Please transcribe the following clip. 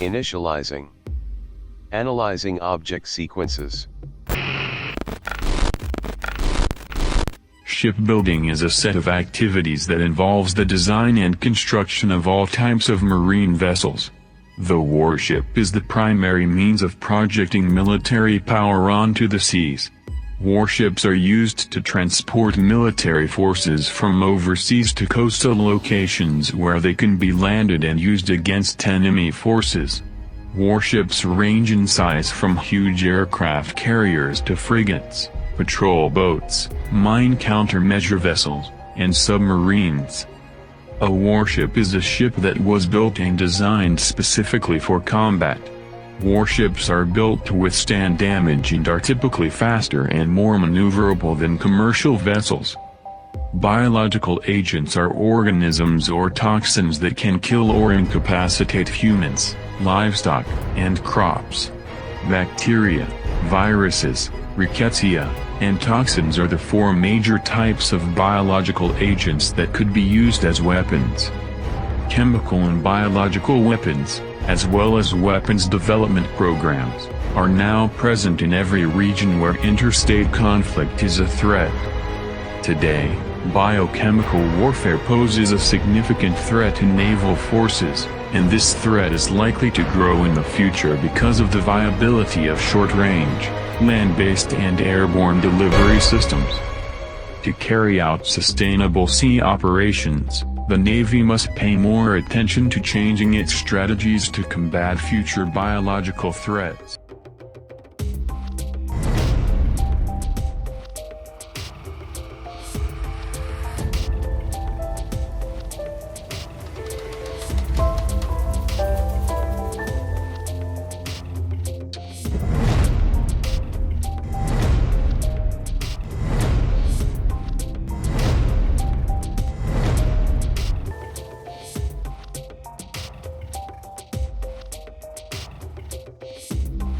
Initializing. Analyzing object sequences. Shipbuilding is a set of activities that involves the design and construction of all types of marine vessels. The warship is the primary means of projecting military power onto the seas. Warships are used to transport military forces from overseas to coastal locations where they can be landed and used against enemy forces. Warships range in size from huge aircraft carriers to frigates, patrol boats, mine countermeasure vessels, and submarines. A warship is a ship that was built and designed specifically for combat. Warships are built to withstand damage and are typically faster and more maneuverable than commercial vessels. Biological agents are organisms or toxins that can kill or incapacitate humans, livestock, and crops. Bacteria, viruses, rickettsia, and toxins are the four major types of biological agents that could be used as weapons. Chemical and biological weapons, as well as weapons development programs, are now present in every region where interstate conflict is a threat. Today, biochemical warfare poses a significant threat to naval forces, and this threat is likely to grow in the future because of the viability of short-range, land-based and airborne delivery systems. To carry out sustainable sea operations, the Navy must pay more attention to changing its strategies to combat future biological threats.